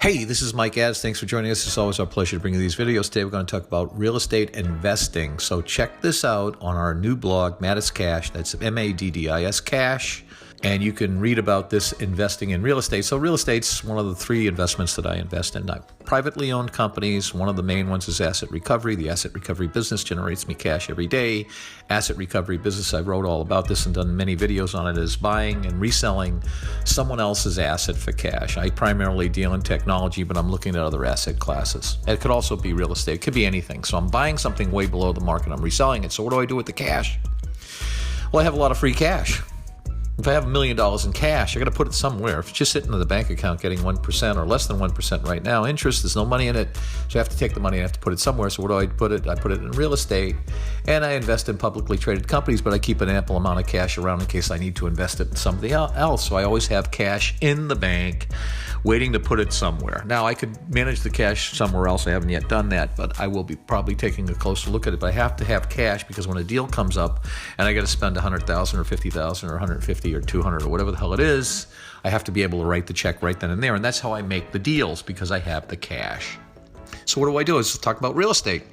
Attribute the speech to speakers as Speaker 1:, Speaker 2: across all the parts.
Speaker 1: Hey, this is Mike Addis. Thanks for joining us. It's always our pleasure to bring you these videos. Today we're going to talk about real estate investing. So check this out on our new blog, Maddis Cash. That's M-A-D-D-I-S Cash. And you can read about this investing in real estate. So real estate's one of the three investments that I invest in. Privately owned companies. One of the main ones is asset recovery. The asset recovery business generates me cash every day. Asset recovery business, I wrote all about this and done many videos on it, is buying and reselling someone else's asset for cash. I primarily deal in technology, but I'm looking at other asset classes. It could also be real estate. It could be anything. So I'm buying something way below the market. I'm reselling it. So what do I do with the cash? Well, I have a lot of free cash. If I have $1 million in cash, I got to put it somewhere. If it's just sitting in the bank account getting 1% or less than 1% right now, interest, there's no money in it. So I have to take the money and I have to put it somewhere. So where do I put it? I put it in real estate, and I invest in publicly traded companies, but I keep an ample amount of cash around in case I need to invest it in something else. So I always have cash in the bank waiting to put it somewhere. Now, I could manage the cash somewhere else. I haven't yet done that, but I will be probably taking a closer look at it. But I have to have cash because when a deal comes up and I got to spend $100,000 or $50,000 or $150,000 or $200,000 or whatever the hell it is, I have to be able to write the check right then and there. And that's how I make the deals, because I have the cash. So what do I do? Is talk about real estate.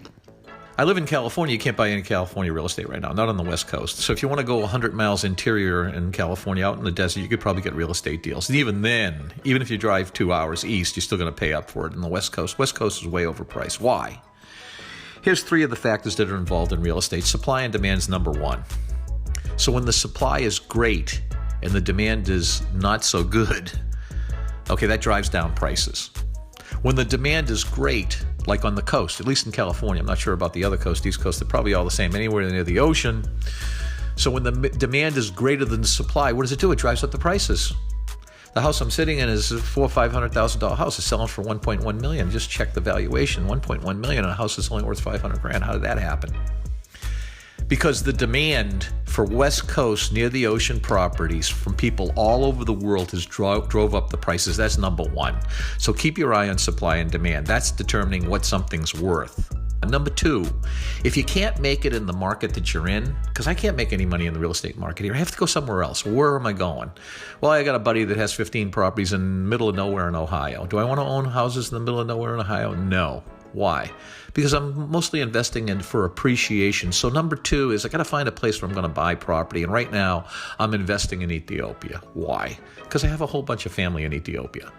Speaker 1: I live in California. You can't buy any California real estate right now, not on the West Coast. So if you want to go 100 miles interior in California, out in the desert, you could probably get real estate deals. And even then, even if you drive 2 hours east, you're still going to pay up for it in the West Coast. West Coast is way overpriced. Why? Here's three of the factors that are involved in real estate. Supply and demand is number one. So when the supply is great and the demand is not so good, okay, that drives down prices. When the demand is great, like on the coast, at least in California, I'm not sure about the other coast, East Coast, they're probably all the same, anywhere near the ocean. So when the demand is greater than the supply, what does it do? It drives up the prices. The house I'm sitting in is a $400,000 or $500,000 house. It's selling for $1.1 million. Just check the valuation, $1.1 million, and a house is only worth $500,000. How did that happen? Because the demand for West Coast near the ocean properties from people all over the world has drove up the prices. That's number one. So keep your eye on supply and demand. That's determining what something's worth. And number two, if you can't make it in the market that you're in, because I can't make any money in the real estate market here, I have to go somewhere else. Where am I going? Well, I got a buddy that has 15 properties in the middle of nowhere in Ohio. Do I want to own houses in the middle of nowhere in Ohio? No. Why? Because I'm mostly investing in for appreciation. So number two is I got to find a place where I'm going to buy property. And right now I'm investing in Ethiopia. Why? Because I have a whole bunch of family in Ethiopia.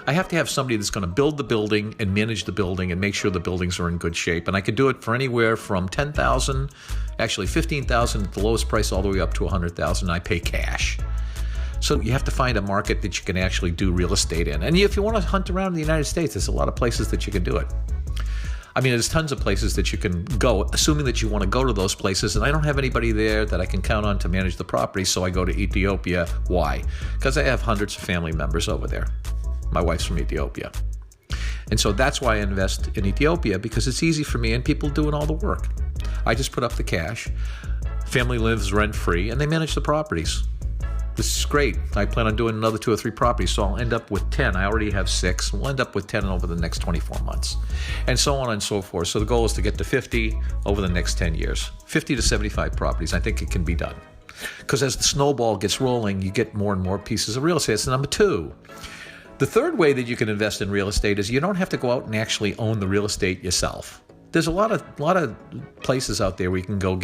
Speaker 1: I have to have somebody that's going to build the building and manage the building and make sure the buildings are in good shape. And I could do it for anywhere from $10,000, actually $15,000 at the lowest price, all the way up to $100,000. I pay cash. So you have to find a market that you can actually do real estate in. And if you want to hunt around in the United States, there's a lot of places that you can do it. I mean, there's tons of places that you can go, assuming that you want to go to those places. And I don't have anybody there that I can count on to manage the property, so I go to Ethiopia. Why? Because I have hundreds of family members over there. My wife's from Ethiopia. And so that's why I invest in Ethiopia, because it's easy for me and people doing all the work. I just put up the cash. Family lives rent-free, and they manage the properties. This is great. I plan on doing another 2 or 3 properties, so I'll end up with 10. I already have 6. We'll end up with 10 over the next 24 months, and so on and so forth. So the goal is to get to 50 over the next 10 years. 50 to 75 properties. I think it can be done. Because as the snowball gets rolling, you get more and more pieces of real estate. That's number two. The third way that you can invest in real estate is you don't have to go out and actually own the real estate yourself. There's a lot of places out there where you can go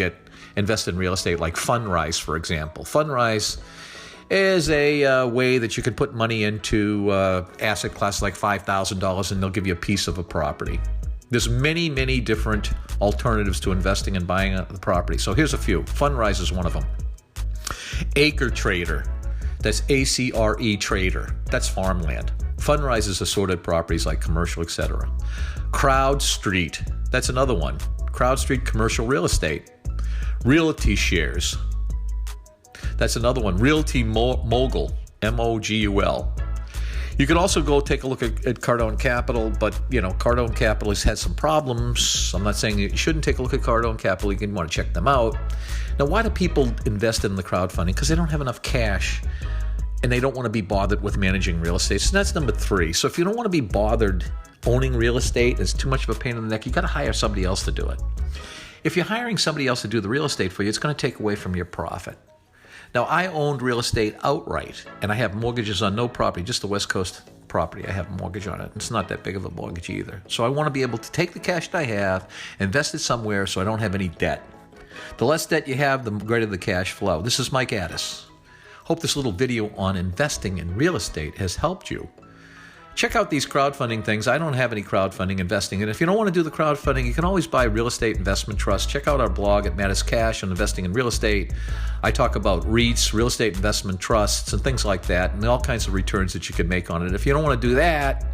Speaker 1: invest in real estate, like Fundrise, for example. Fundrise is a way that you can put money into asset class like $5,000 and they'll give you a piece of a property. There's many, many different alternatives to investing and buying the property. So here's a few. Fundrise is one of them. Acre Trader. That's ACRE Trader. That's farmland. Fundrise is assorted properties like commercial, etc. Crowd Street. That's another one. Crowd Street commercial real estate. Realty Shares. That's another one. Realty Mogul, M-O-G-U-L. You can also go take a look at Cardone Capital, but Cardone Capital has had some problems. I'm not saying you shouldn't take a look at Cardone Capital. You can want to check them out. Now, why do people invest in the crowdfunding? Because they don't have enough cash and they don't want to be bothered with managing real estate. So that's number three. So if you don't want to be bothered owning real estate, it's too much of a pain in the neck, you got to hire somebody else to do it. If you're hiring somebody else to do the real estate for you, it's going to take away from your profit. Now, I owned real estate outright, and I have mortgages on no property, just the West Coast property. I have a mortgage on it. It's not that big of a mortgage either. So I want to be able to take the cash that I have, invest it somewhere so I don't have any debt. The less debt you have, the greater the cash flow. This is Mike Addis. Hope this little video on investing in real estate has helped you. Check out these crowdfunding things. I don't have any crowdfunding investing. And if you don't want to do the crowdfunding, you can always buy real estate investment trust. Check out our blog at Addis Cash on investing in real estate. I talk about REITs, real estate investment trusts, and things like that, and all kinds of returns that you can make on it. If you don't want to do that,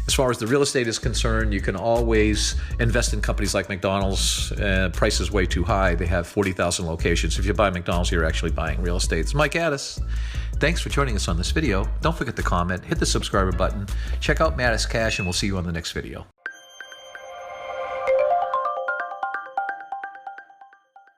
Speaker 1: as far as the real estate is concerned, you can always invest in companies like McDonald's. Price is way too high. They have 40,000 locations. If you buy McDonald's, you're actually buying real estate. It's Mike Addis. Thanks for joining us on this video. Don't forget to comment, hit the subscriber button, check out Addis Cash, and we'll see you on the next video.